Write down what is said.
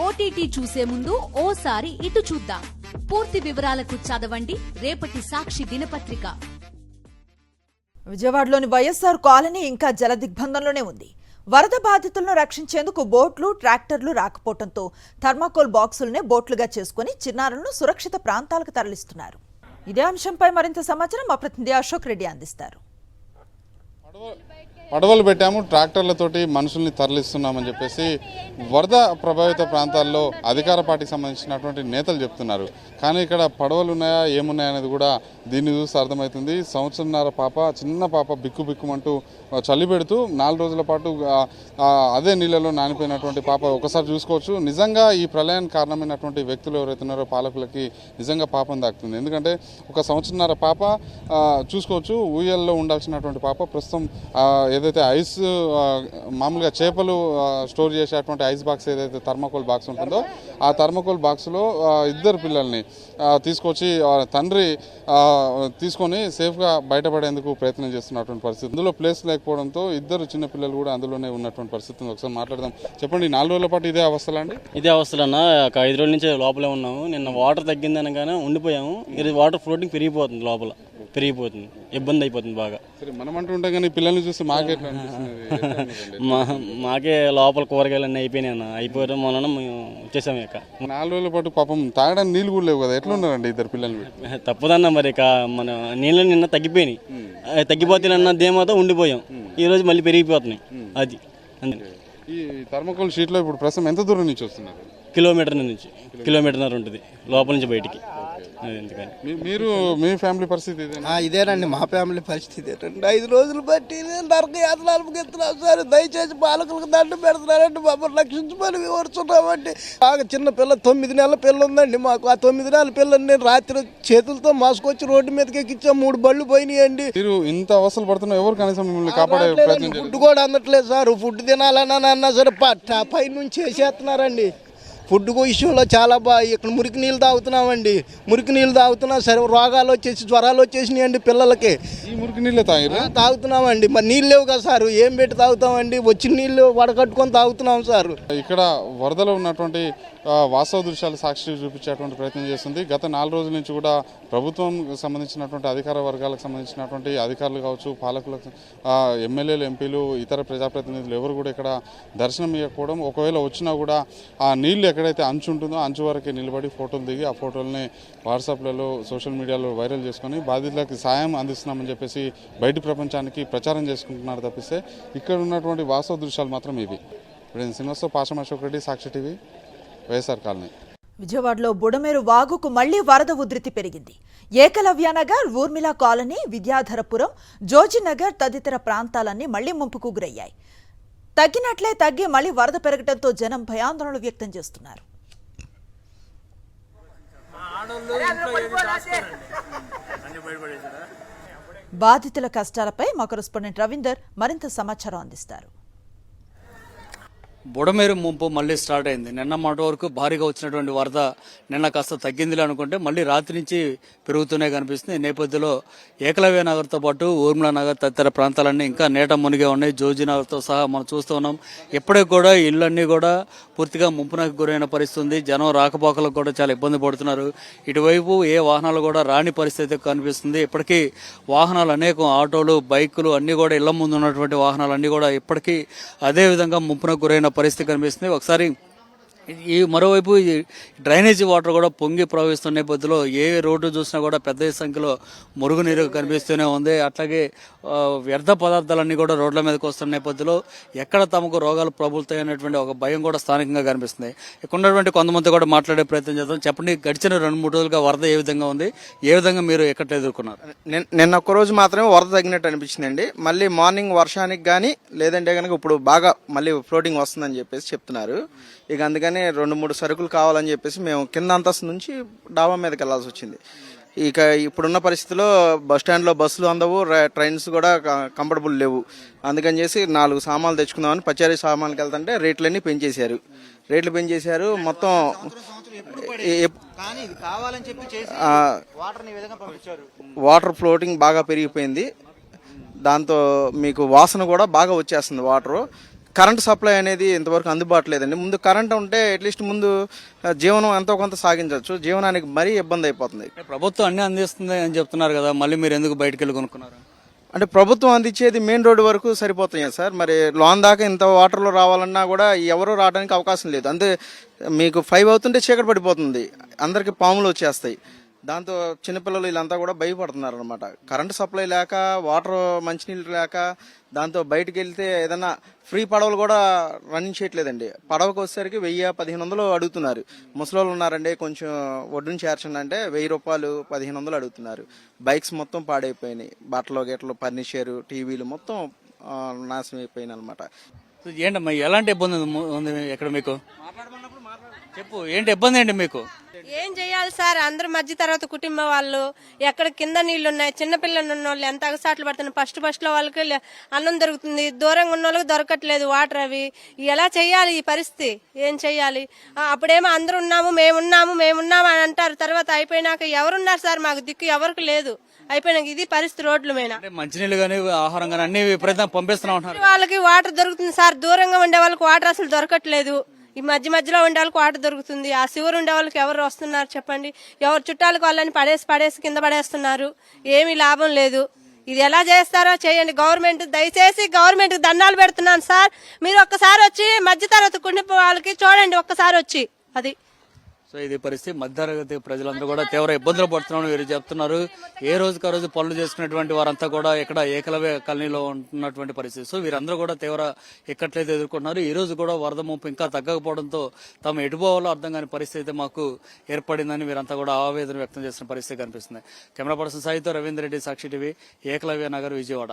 OTT చూసే ముందు ఓసారి ఇటు చూద్దాం. పూర్తి వివరాలకు చదవండి రేపటి సాక్షి దినపత్రిక. విజయవాడలోని వైఎస్ఆర్ కాలనీ ఇంకా జలదిగ్బంధంలోనే ఉంది. వరద బాధితులను రక్షించేందుకు బోట్లు, ట్రాక్టర్లు రాకపోవడంతో థర్మాకోల్ బాక్సులనే బోట్లుగా చేసుకుని చిన్నారులను సురక్షిత ప్రాంతాలకు తరలిస్తున్నారు. ఇదే అంశంపై మరింత సమాచారం మా ప్రతినిధి అశోక్ రెడ్డి అందిస్తారు. పడవలు పెట్టాము, ట్రాక్టర్లతోటి మనుషుల్ని తరలిస్తున్నామని చెప్పేసి వరద ప్రభావిత ప్రాంతాల్లో అధికార పార్టీకి సంబంధించినటువంటి నేతలు చెప్తున్నారు. కానీ ఇక్కడ పడవలు ఉన్నాయా ఏమున్నాయా అనేది కూడా దీన్ని చూసి అర్థమవుతుంది. సంవత్సరంన్నర పాప, చిన్న పాప బిక్కుమంటూ చలి పెడుతూ 4 రోజుల పాటు అదే నీళ్ళలో నానిపోయినటువంటి పాప ఒకసారి చూసుకోవచ్చు. నిజంగా ఈ ప్రళయానికి కారణమైనటువంటి వ్యక్తులు ఎవరైతే ఉన్నారో పాలకులకి నిజంగా పాపం దాక్కుతుంది. ఎందుకంటే ఒక సంవత్సరంన్నర పాప చూసుకోవచ్చు, ఊయల్లో ఉండాల్సినటువంటి పాప ప్రస్తుతం ఏదైతే ఐస్ మామూలుగా చేపలు స్టోర్ చేసేటువంటి ఐస్ బాక్స్ ఏదైతే థర్మాకోల్ బాక్స్ ఉంటుందో ఆ థర్మాకోల్ బాక్స్లో 2 పిల్లల్ని తీసుకొచ్చి తండ్రి తీసుకొని సేఫ్గా బయటపడేందుకు ప్రయత్నం చేస్తున్నటువంటి పరిస్థితి. అందులో ప్లేస్ లేకపోవడంతో 2 చిన్న పిల్లలు కూడా అందులోనే ఉన్నటువంటి పరిస్థితి. ఒకసారి మాట్లాడదాం. చెప్పండి, 4 రోజుల పాటు ఇదే అవస్థలా అండి? ఇదే అవస్థలన్నా. ఒక 5 రోజుల నుంచి లోపలే ఉన్నాము. నిన్న వాటర్ తగ్గింది అనగానే ఉండిపోయాము. ఇది వాటర్ ఫ్లోటింగ్ పెరిగిపోతుంది, లోపల పెరిగిపోతుంది, ఇబ్బంది అయిపోతుంది బాగా. సరే, మనం అంటుంటాం కానీ పిల్లల్ని చూస్తే మాకే మాకే లోపల కూరగాయలు అన్నీ అయిపోయినాయి అన్న. అయిపోవడం వలన మేము వచ్చేసాము. ఇక 4 రోజుల పాటు పాపం తాగడానికి నీళ్ళు కూడా లేవు కదా, ఎట్లా ఉన్నారండి 2 పిల్లలు? తప్పదన్నా మరి. ఇక మన నీళ్ళు నిన్న తగ్గిపోయినాయి, తగ్గిపోతాయన్న ధీమాతో ఉండిపోయాం. ఈ రోజు మళ్ళీ పెరిగిపోతున్నాయి. అది ఈ థర్మాకోల్ షీట్లో ఇప్పుడు ప్రస్తుతం ఎంత దూరం నుంచి వస్తున్నారు? కిలోమీటర్న్నర ఉంటుంది లోపల నుంచి బయటికి. మీరు మీ ఫ్యామిలీ పరిస్థితి ఇదేనండి. మా ఫ్యామిలీ పరిస్థితి ఏంటంటే 5 రోజులు బట్టి నరక యాతన అనుభవిస్తున్నాం సార్. దయచేసి పాలకులకు దండం పెడుతున్నారండి, మమ్మల్ని రక్షించమని కోరుతున్నామండి. బాగా చిన్న పిల్ల, 9 నెలల పిల్ల ఉందండి మాకు. ఆ 9 నెలల పిల్లని నేను రాత్రి చేతులతో మోసుకొచ్చి రోడ్డు మీదకి ఎక్కించా. 3 బళ్ళు పోయినాయండి. మీరు ఇంత అవసరం పడుతున్నా ఎవరు కనీసం మిమ్మల్ని కాపాడే ప్రయత్నం? ఫుడ్ కూడా అందట్లేదు సార్. ఫుడ్ తినాలని అన్నా సరే పై నుంచి వేసేస్తున్నారండి. ఫుడ్ విషయంలో చాలా ఇక్కడ మురికి నీళ్ళు తాగుతున్నామండి. మురికి నీళ్ళు తాగుతున్నా సరే రోగాలు వచ్చేసి, జ్వరాలు వచ్చేసినాయండి పిల్లలకి. ఈ మురికి నీళ్ళే తాగుతున్నామండి. మరి నీళ్ళు లేవు కదా సార్, ఏం పెట్టి తాగుతామండి? వచ్చిన నీళ్ళు వడకట్టుకొని తాగుతున్నాం సార్. ఇక్కడ వరదలో ఉన్నటువంటి వాస్తవ దృశ్యాలు సాక్షి చూపించేటువంటి ప్రయత్నం చేస్తుంది. గత 4 రోజుల నుంచి కూడా ప్రభుత్వం సంబంధించినటువంటి అధికార వర్గాలకు సంబంధించినటువంటి అధికారులు కావచ్చు, పాలకులకు, ఎమ్మెల్యేలు, ఎంపీలు, ఇతర ప్రజాప్రతినిధులు ఎవరు కూడా ఇక్కడ దర్శనం ఇవ్వకపోవడం. ఒకవేళ వచ్చినా కూడా ఆ నీళ్లు ఎక్కడైతే అంచు ఉంటుందో అంచు వరకే నిలబడి ఫోటోలు దిగి ఆ ఫోటోల్ని వాట్సాప్లలో, సోషల్ మీడియాలో వైరల్ చేసుకొని బాధితులకు సాయం అందిస్తున్నామని చెప్పేసి బయటి ప్రపంచానికి ప్రచారం చేసుకుంటున్నారు తప్పిస్తే ఇక్కడ ఉన్నటువంటి వాస్తవ దృశ్యాలు మాత్రం ఇవి. ఇప్పుడు శ్రీనివాసరావు, పాషం అశోక్ రెడ్డి, సాక్షి టీవీ, వైఎస్ఆర్ కాలనీ. విజయవాడలో బుడమేరు వాగుకు మళ్లీ వరద ఉధృతి పెరిగింది. ఏకలవ్యనగర్, ఊర్మిళ కాలనీ, విద్యాధరపురం, జోజినగర్ తదితర ప్రాంతాలన్నీ మళ్లీ ముంపుకు గురయ్యాయి. తగ్గినట్లే తగ్గి మళ్లీ వరద పెరగడంతో జనం భయాందోళనలు వ్యక్తం చేస్తున్నారు. బాధితుల కష్టాలపై మా కరెస్పాండెంట్ రవీందర్ మరింత సమాచారం అందిస్తారు. బుడమేరు ముంపు మళ్ళీ స్టార్ట్ అయింది. నిన్న మాట వరకు భారీగా వచ్చినటువంటి వరద నిన్న కాస్త తగ్గిందిలే అనుకుంటే మళ్ళీ రాత్రి నుంచి పెరుగుతూనే కనిపిస్తుంది. ఈ నేపథ్యంలో ఏకలవ్య నగర్తో పాటు ఊర్మిళ నగర్ తదితర ప్రాంతాలన్నీ ఇంకా నీట మునిగే ఉన్నాయి. జోజినగర్తో సహా మనం చూస్తూ ఉన్నాం. ఇప్పటికి కూడా ఇళ్లన్నీ కూడా పూర్తిగా ముంపునకు గురైన పరిస్థితి ఉంది. జనం రాకపోకలకు కూడా చాలా ఇబ్బంది పడుతున్నారు. ఇటువైపు ఏ వాహనాలు కూడా రాని పరిస్థితి కనిపిస్తుంది. ఇప్పటికీ వాహనాలు అనేకం, ఆటోలు, బైకులు అన్ని కూడా ఇళ్ల ముందు ఉన్నటువంటి వాహనాలు అన్ని కూడా ఇప్పటికీ అదే విధంగా ముంపునకు గురైన పరిస్థితి కనిపిస్తుంది. ఒకసారి ఈ మరోవైపు ఈ డ్రైనేజీ వాటర్ కూడా పొంగి ప్రవహిస్తున్న నేపథ్యంలో ఏ రోడ్డు చూసినా కూడా పెద్ద సంఖ్యలో మురుగునీరు కనిపిస్తూనే ఉంది. అట్లాగే వ్యర్థ పదార్థాలన్నీ కూడా రోడ్ల మీదకి వస్తున్న నేపథ్యంలో ఎక్కడ తమకు రోగాలు ప్రబలుతాయి అనేటువంటి ఒక భయం కూడా స్థానికంగా కనిపిస్తుంది. ఇక్కడ ఉన్నటువంటి కొంతమంది కూడా మాట్లాడే ప్రయత్నం చేద్దాం. చెప్పండి, గడిచిన 2-3 రోజులుగా వరద ఏ విధంగా ఉంది, ఏ విధంగా మీరు ఎక్కడ ఎదుర్కొన్నారు? నిన్న ఒక్కరోజు మాత్రమే వరద తగ్గినట్టు అనిపించిందండి. మళ్ళీ మార్నింగ్ వర్షానికి కానీ లేదంటే కనుక ఇప్పుడు బాగా మళ్ళీ ఫ్లోటింగ్ వస్తుందని చెప్పేసి చెప్తున్నారు. ఇక అందుకని 2-3 సరుకులు కావాలని చెప్పేసి మేము కింద అంతస్తు నుంచి డాబా మీదకి వెళ్లాల్సి వచ్చింది. ఇక ఇప్పుడున్న పరిస్థితిలో బస్ స్టాండ్లో బస్సులు అందవు, ట్రైన్స్ కూడా కంఫర్టబుల్ లేవు. అందుకని చేసి 4 సామాన్లు తెచ్చుకుందామని పచారీ సామాన్కి వెళ్తుంటే రేట్లన్నీ పెంచేశారు. మొత్తం వాటర్ ఫ్లోటింగ్ బాగా పెరిగిపోయింది. దాంతో మీకు వాసన కూడా బాగా వచ్చేస్తుంది వాటరు. కరెంట్ సప్లై అనేది ఇంతవరకు అందుబాటులో లేదండి. ముందు కరెంట్ ఉంటే అట్లీస్ట్ ముందు జీవనం ఎంతో కొంత సాగించవచ్చు, జీవనానికి మరీ ఇబ్బంది అయిపోతుంది. ప్రభుత్వం అన్ని అందిస్తుంది అని చెప్తున్నారు కదా, మళ్ళీ మీరు ఎందుకు బయటకు వెళ్ళి కొనుక్కున్నారు? అంటే ప్రభుత్వం అందించేది మెయిన్ రోడ్డు వరకు సరిపోతున్నాయి సార్. మరి లోన్ దాకా ఇంత వాటర్లో రావాలన్నా కూడా ఎవరు రావడానికి అవకాశం లేదు. అంతే మీకు 5 అవుతుంటే చీకటి పడిపోతుంది, అందరికి పాములు వచ్చేస్తాయి. దాంతో చిన్నపిల్లలు వీళ్ళంతా కూడా భయపడుతున్నారు అనమాట. కరెంటు సప్లై లేక, వాటర్ మంచినీళ్ళు లేక, దాంతో బయటకు వెళ్తే ఏదన్నా ఫ్రీ పడవలు కూడా రన్నింగ్ చేయట్లేదండి. పడవకు వచ్చేసరికి 1000-1500 అడుగుతున్నారు. ముసలోళ్ళు ఉన్నారండి, కొంచెం ఒడ్డును చేర్చండి అంటే 1000 రూపాయలు 1500 అడుగుతున్నారు. బైక్స్ మొత్తం పాడైపోయినాయి, బట్టలు గిట్టలు ఫర్నిచర్ టీవీలు మొత్తం నాశనం అయిపోయినాయి అనమాట. ఏంటమ్మా ఎలాంటి ఇబ్బంది ఉంది ఇక్కడ మీకు? చెప్పు, ఏంటి ఇబ్బంది ఏంటి మీకు? ఏం చేయాలి సార్, అందరూ మధ్య తరగతి కుటుంబం వాళ్ళు, ఎక్కడ కింద నీళ్లు ఉన్నాయి, చిన్నపిల్లలు ఉన్న వాళ్ళు ఎంత అగసాట్లు పడుతున్నారు. ఫస్ట్ లో వాళ్ళకి అన్నం దొరుకుతుంది, దూరంగా ఉన్న వాళ్ళకి దొరకట్లేదు వాటర్. అవి ఎలా చేయాలి ఈ పరిస్థితి? ఏం చెయ్యాలి? అప్పుడేమో అందరూ ఉన్నాము మేమున్నాము అని అంటారు, తర్వాత అయిపోయినాక ఎవరున్నారు సార్? మాకు దిక్కు ఎవరికి లేదు. అయిపోయినాక ఇది పరిస్థితి రోడ్ల మీద. మంచినీళ్ళు కానీ ఆహారం కానీ అన్ని విపరీతంగా పంపిస్తున్నా ఉంటున్నారు. వాళ్ళకి వాటర్ దొరుకుతుంది సార్, దూరంగా ఉండే వాళ్ళకి వాటర్ అసలు దొరకట్లేదు. ఈ మధ్యలో ఉండే వాళ్ళకి వాటర్ దొరుకుతుంది. ఆ శివరు ఉండే వాళ్ళకి ఎవరు వస్తున్నారు చెప్పండి? ఎవరు చుట్టాలకు వాళ్ళని పడేసి కింద పడేస్తున్నారు. ఏమీ లాభం లేదు. ఇది ఎలా చేస్తారో చేయండి గవర్నమెంట్. దయచేసి గవర్నమెంట్ కి దండాలు పెడుతున్నాను సార్. మీరు ఒక్కసారి వచ్చి మధ్య తరగతి కుటుంబ వాళ్ళకి చూడండి, ఒక్కసారి వచ్చి. అది సో ఇది పరిస్థితి. మధ్యతరగతి ప్రజలందరూ కూడా తీవ్ర ఇబ్బందులు పడుతున్నామని వీరు చెప్తున్నారు. ఏ రోజుకి ఆ రోజు పనులు చేసుకునేటువంటి వారంతా కూడా ఇక్కడ ఏకలవ్య కాలనీలో ఉంటున్నటువంటి పరిస్థితి. సో వీరందరూ కూడా తీవ్ర ఇక్కట్లయితే ఎదుర్కొంటున్నారు. ఈ రోజు కూడా వరద ముంపు ఇంకా తగ్గకపోవడంతో తాము ఎటుపోవాలో అర్థం కాని పరిస్థితి మాకు ఏర్పడిందని వీరంతా కూడా ఆవేదన వ్యక్తం చేసిన పరిస్థితి కనిపిస్తుంది. కెమెరా పర్సన్ సాయితో రవీందర్ రెడ్డి, సాక్షి టీవీ, ఏకలవ్య నగర్, విజయవాడ.